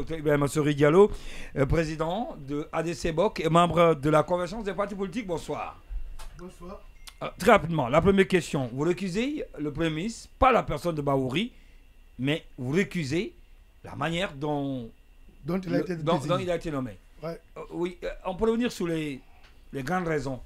Dr Ibrahima Sori Diallo, président de ADC BOK et membre de la Convergence des partis politiques. Bonsoir. Bonsoir. Très rapidement, la première question. Vous récusez le Premier ministre, pas la personne de Bahouri, mais vous récusez la manière dont il a été nommé. Ouais. Oui, on peut revenir sur les grandes raisons.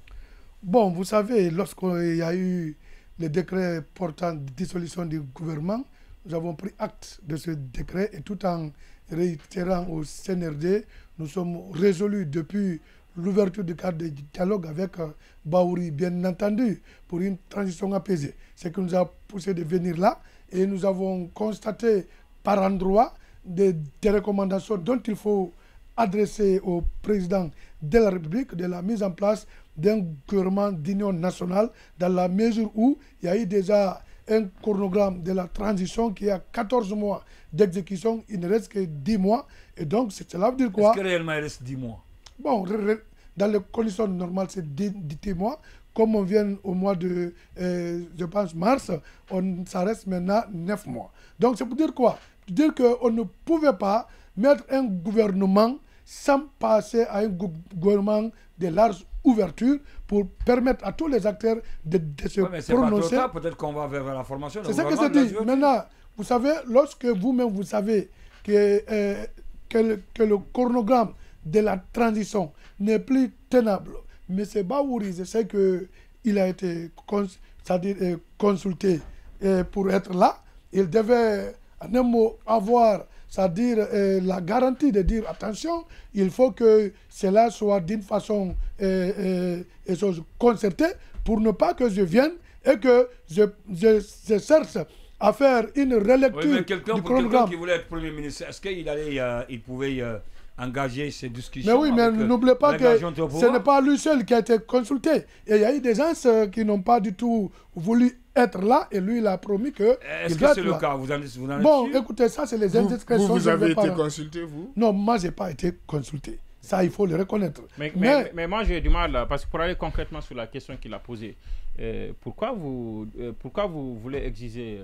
Bon, vous savez, lorsqu'il y a eu le décret portant dissolution du gouvernement, nous avons pris acte de ce décret et tout en réitérant au CNRD, nous sommes résolus depuis l'ouverture du cadre de dialogue avec Bahouri, bien entendu, pour une transition apaisée. C'est ce qui nous a poussé de venir là et nous avons constaté par endroit des recommandations dont il faut adresser au président de la République de la mise en place d'un gouvernement d'union nationale dans la mesure où il y a eu déjà un chronogramme de la transition qui a 14 mois d'exécution, il ne reste que 10 mois. Et donc, cela veut dire quoi? Est-ce que réellement il reste 10 mois? Bon, dans les conditions normales, c'est 10 mois. Comme on vient au mois de, je pense, mars, ça reste maintenant 9 mois. Donc, c'est pour dire quoi? Dire qu'on ne pouvait pas mettre un gouvernement sans passer à un gouvernement de large ouverture pour permettre à tous les acteurs de se prononcer. Peut-être qu'on va vers la formation. C'est ce que je dis. Maintenant, vous savez, lorsque vous-même vous savez que le chronogramme de la transition n'est plus tenable, M. Bahouri, je sais qu'il a été consulté pour être là. Il devait, en un mot, avoir, c'est-à-dire la garantie de dire attention, il faut que cela soit d'une façon concertée pour ne pas que je vienne et que je cherche à faire une relecture du chronogramme. Quelqu'un qui voulait être Premier ministre, est-ce qu'il pouvait engager ces discussions? Mais oui, mais n'oubliez pas que ce n'est pas lui seul qui a été consulté. Et il y a eu des gens qui n'ont pas du tout voulu être là et lui il a promis que. Est-ce que c'est le cas? Vous en êtes bon, écoutez, ça c'est les indiscrétions. Vous avez été consulté, vous? Non, moi j'ai pas été consulté. Ça, il faut le reconnaître. Mais moi, j'ai du mal, parce que pour aller concrètement sur la question qu'il a posée, pourquoi vous voulez exiger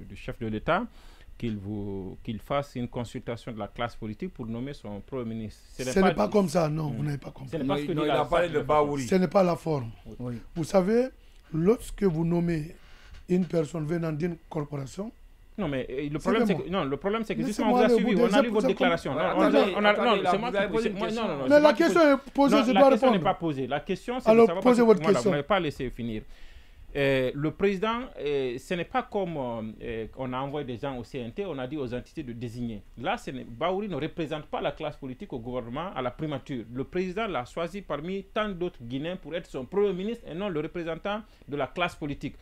du chef de l'État qu'il fasse une consultation de la classe politique pour nommer son Premier ministre? Ce n'est pas comme ça, non, vous n'avez pas compris. Il a parlé de Bahouri. Ce n'est pas la forme. Oui. Vous savez, lorsque vous nommez une personne venant d'une corporation, non, mais le problème, c'est que justement, on vous a suivi, on a lu votre déclaration. Non, c'est moi qui pose. Mais la question est posée, je dois répondre. La question n'est pas posée. La question, c'est de savoir. Posez votre question. Vous ne m'avez pas laissé finir. Le président, ce n'est pas comme on a envoyé des gens au CNT, on a dit aux entités de désigner. Là, Bahouri ne représente pas la classe politique au gouvernement à la primature. Le président l'a choisi parmi tant d'autres Guinéens pour être son Premier ministre et non le représentant de la classe politique.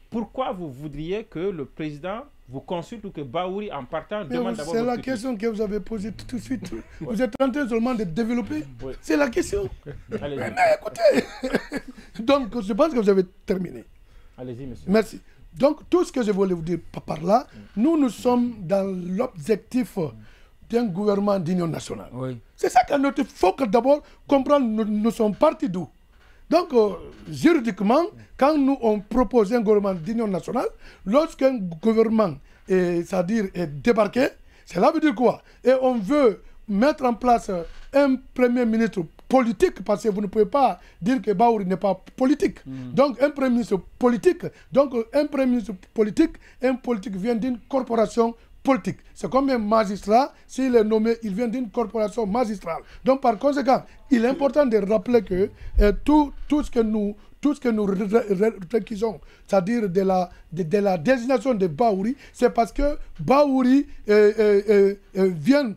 Pourquoi vous voudriez que le président vous consulte ou que Bahouri, en partant, demande d'abord... C'est la question que vous avez posée tout de suite. Vous êtes en train seulement de développer. Oui. C'est la question. Mais écoutez, donc je pense que vous avez terminé. Allez-y, monsieur. Merci. Donc, tout ce que je voulais vous dire par là, nous sommes dans l'objectif d'un gouvernement d'union nationale. Oui. C'est ça qu'il faut d'abord comprendre, nous sommes partis d'où. Donc, juridiquement, quand nous on propose un gouvernement d'union nationale, lorsqu'un gouvernement c'est-à-dire est débarqué, cela veut dire quoi? Et on veut mettre en place un premier ministre politique, parce que vous ne pouvez pas dire que Bahouri n'est pas politique. Donc, un premier ministre politique, un politique vient d'une corporation politique. C'est comme un magistrat, s'il est nommé, il vient d'une corporation magistrale. Donc, par conséquent, il est important de rappeler que tout ce que nous réquisons, c'est-à-dire de la désignation de Bahouri, c'est parce que Bahouri vient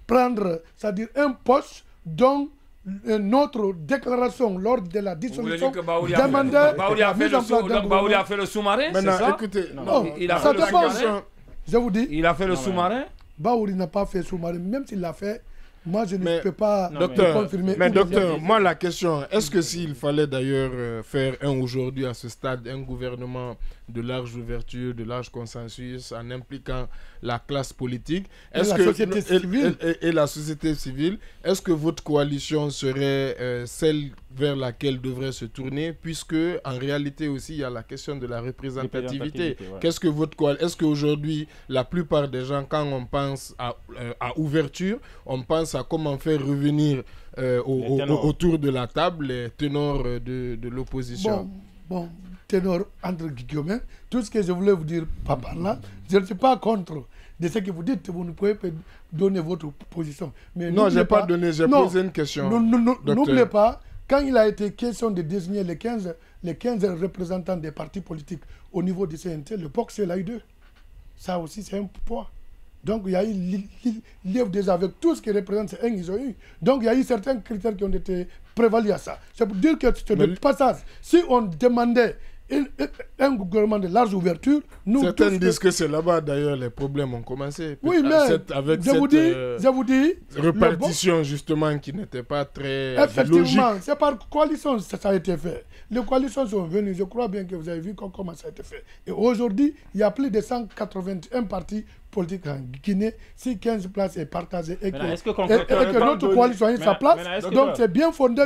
prendre, c'est-à-dire un poste dont notre déclaration lors de la dissolution demandait Bahouri a fait le sous-marin. Maintenant, écoutez, il a fait le sous-marin. Je vous dis. Il a fait le sous-marin. Bahouri n'a pas fait le sous-marin, même s'il l'a fait. Moi, je ne peux pas confirmer. Mais docteur, moi la question, est-ce que s'il fallait d'ailleurs faire aujourd'hui à ce stade un gouvernement de large ouverture, de large consensus, en impliquant la classe politique, et la société civile, est-ce que votre coalition serait celle vers laquelle devrait se tourner, puisque en réalité aussi il y a la question de la représentativité. Ouais. Qu'est-ce que est-ce qu'aujourd'hui la plupart des gens, quand on pense à ouverture, on pense à comment faire revenir autour de la table les ténors de l'opposition? Bon, ténor entre guillemets, tout ce que je voulais vous dire par là, je ne suis pas contre de ce que vous dites, vous ne pouvez pas donner votre position. Mais non, je n'ai pas donné, j'ai posé une question. N'oubliez pas, quand il a été question de désigner les 15 représentants des partis politiques au niveau du CNT, le POC, c'est l'AI2. Ça aussi, c'est un poids. Donc, il y a eu l'IEF déjà avec tout ce qui représente, c'est un, ils ont eu. Donc, il y a eu certains critères qui ont été prévalus à ça. C'est pour dire que c'est le passage. Si on demandait un gouvernement de large ouverture, nous... Certains disent que c'est là-bas, d'ailleurs, les problèmes ont commencé. Oui, mais avec je vous dis, répartition, justement, qui n'était pas très effectivement, c'est par coalition que ça a été fait. Les coalitions sont venues, je crois bien que vous avez vu comment ça a été fait. Et aujourd'hui, il y a plus de 181 partis politiques en Guinée, si 15 places est partagée et que notre coalition a sa place, donc c'est bien fondé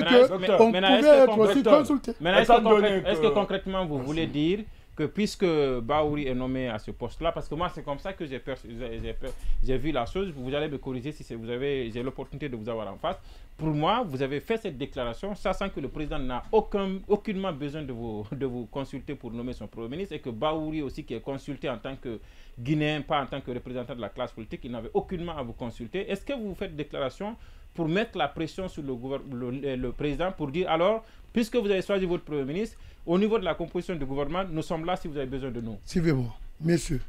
qu'on pouvait être aussi consulté. Est-ce que concrètement vous voulez dire que puisque Bahouri est nommé à ce poste-là, parce que moi c'est comme ça que j'ai vu la chose, vous allez me corriger si j'ai l'opportunité de vous avoir en face. Pour moi, vous avez fait cette déclaration, sachant que le président n'a aucunement besoin de vous consulter pour nommer son Premier ministre, et que Bahouri aussi, qui est consulté en tant que Guinéen, pas en tant que représentant de la classe politique, il n'avait aucunement à vous consulter. Est-ce que vous faites déclaration pour mettre la pression sur le président pour dire alors, puisque vous avez choisi votre Premier ministre, au niveau de la composition du gouvernement, nous sommes là si vous avez besoin de nous? Suivez-moi, messieurs.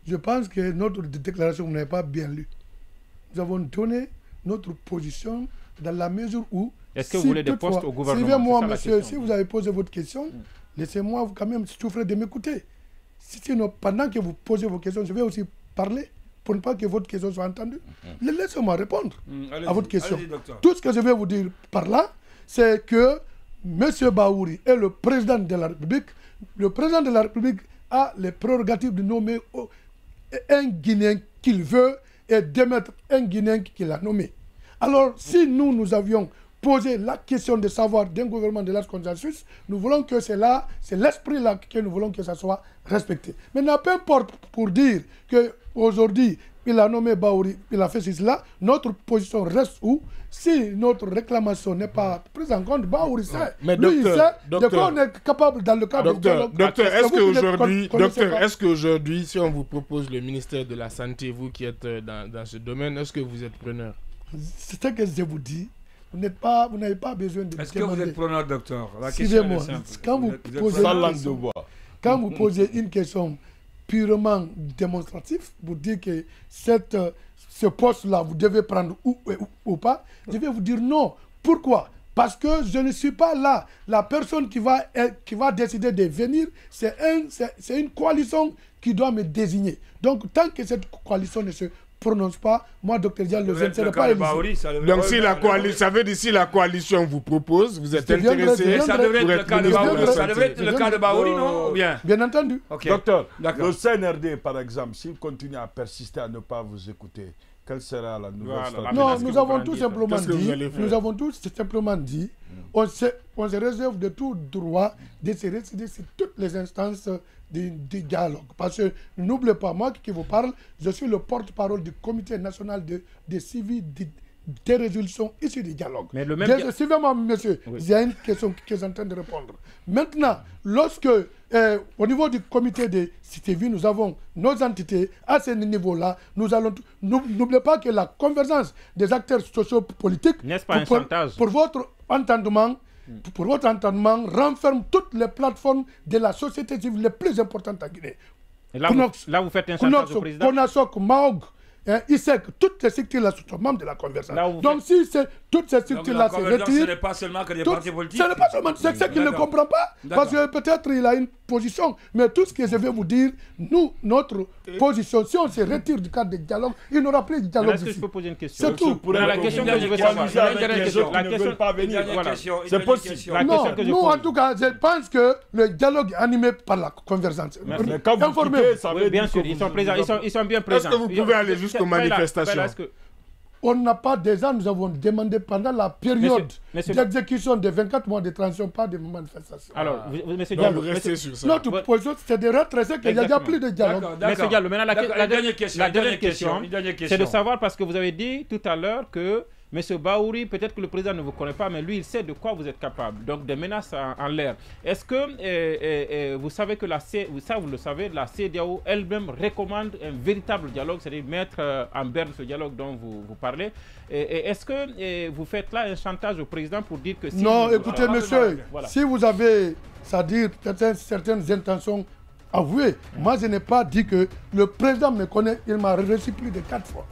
Je pense que notre déclaration, vous n'avez pas bien lu. Nous avons donné notre position dans la mesure où... Est-ce que vous voulez des postes au gouvernement? Suivez-moi, monsieur, si vous avez posé votre question, laissez-moi quand même souffrir de m'écouter. Sinon, pendant que vous posez vos questions, je vais aussi parler pour ne pas que votre question soit entendue. Laissez-moi répondre à votre question. Tout ce que je vais vous dire par là, c'est que M. Bahouri est le président de la République. Le président de la République a les prérogatives de nommer un Guinéen qu'il veut et d'émettre un Guinéen qu'il a nommé. Alors, si nous avions posé la question de savoir d'un gouvernement de large consensus, nous voulons que c'est l'esprit là que nous voulons que ça soit respecté. Maintenant, peu importe pour dire qu'aujourd'hui, il a nommé Bahouri, il a fait cela, notre position reste où? Si notre réclamation n'est pas prise en compte, Bahouri sait. Mais lui, il sait de quoi on est capable dans le cadre du dialogue. Docteur, est-ce qu'aujourd'hui, si on vous propose le ministère de la Santé, vous qui êtes dans ce domaine, est-ce que vous êtes preneur? C'est ce que je vous dis. Vous n'avez pas besoin de... Est-ce que vous êtes preneur, docteur? Suivez-moi. Quand vous posez une question purement démonstrative, vous dites que ce poste-là, vous devez prendre ou pas, je vais vous dire non. Pourquoi? Parce que je ne suis pas là. La personne qui va décider de venir, c'est une coalition qui doit me désigner. Donc, tant que cette coalition ne se prononce pas, moi, Dr Diallo, je ne serai pas élu. Donc, si la coalition, ça veut dire si la coalition vous propose, vous êtes intéressé. Ça devrait être le cas de Bahouri. Ça devrait être le cas de Bahouri, non? Ou bien? Bien entendu. Okay. Docteur, le CNRD, par exemple, s'il continue à persister à ne pas vous écouter, quelle sera la nouvelle stratégie? Non, nous avons tout simplement dit, on se réserve de tout droit de se résider sur toutes les instances du dialogue. Parce que n'oubliez pas, moi qui vous parle, je suis le porte-parole du Comité national de suivi des résolutions issues du dialogue. Mais le même... Suivez-moi, monsieur, il y a une question que je suis en train de répondre. Maintenant, lorsque, au niveau du comité de CTV, nous avons nos entités à ce niveau-là, n'oubliez pas que la convergence des acteurs sociopolitiques, n'est-ce pas un chantage? Pour votre entendement, renferme toutes les plateformes de la société civile les plus importantes à Guinée. Et là, vous faites un chantage au président? Konasok, Maog, ISEC, toutes ces structures-là sont membres de la convergence. Donc si toutes ces structures-là se retirent... Ce n'est pas seulement que des partis politiques. Ce n'est pas seulement, c'est ce qu'il ne comprend pas. Parce que peut-être il a une position. Mais tout ce que je vais vous dire, nous, notre position, si on se retire du cadre du dialogue, il n'aura plus de dialogue. Est-ce que je peux poser une question? C'est tout. La question que je veux savoir, c'est possible. Non, nous en tout cas, je pense que le dialogue est animé par la convergence. Mais quand vous quittez, ça veut bien sûr, ils sont présents, ils sont bien présents. Est-ce que vous pouvez aller jusqu'aux manifestations? on n'a pas déjà, nous avons demandé pendant la période d'exécution des 24 mois de transition, pas de manifestation. Alors, monsieur Diallo, restez sur ça. Notre position, c'est de retracer qu'il n'y a déjà plus de dialogue. Monsieur Diallo, maintenant, la dernière question, c'est de savoir, parce que vous avez dit tout à l'heure que M. Bahouri, peut-être que le président ne vous connaît pas, mais lui, il sait de quoi vous êtes capable. Donc, des menaces en l'air. Est-ce que vous savez que vous le savez, la CEDEAO elle-même recommande un véritable dialogue, c'est-à-dire mettre en berne ce dialogue dont vous parlez. Est-ce que vous faites là un chantage au président pour dire que... Si non, écoutez, monsieur, voilà. Si vous avez, c'est-à-dire certaines intentions avouées, moi, je n'ai pas dit que le président me connaît, il m'a reçu plus de 4 fois.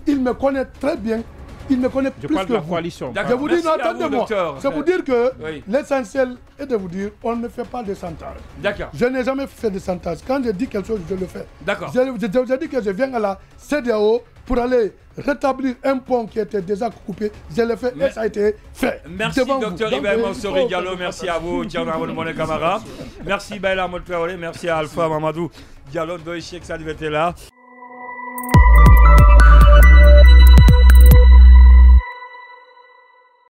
Il me connaît très bien. Il me connaît plus que vous. Je vous dis, attendez-moi. C'est vous dire que l'essentiel est de vous dire, on ne fait pas de chantage. Je n'ai jamais fait de chantage. Quand je dis quelque chose, je le fais. Je vous ai dit que je viens à la CEDEAO pour aller rétablir un pont qui était déjà coupé. Je l'ai fait et ça a été fait. Merci, Dr Ibrahima Ossori Diallo. Merci à vous, Thierno Amadou Camara. Merci, Baïla Traoré. Merci à Alpha Mamadou Diallo. Doïchek Sadivete là.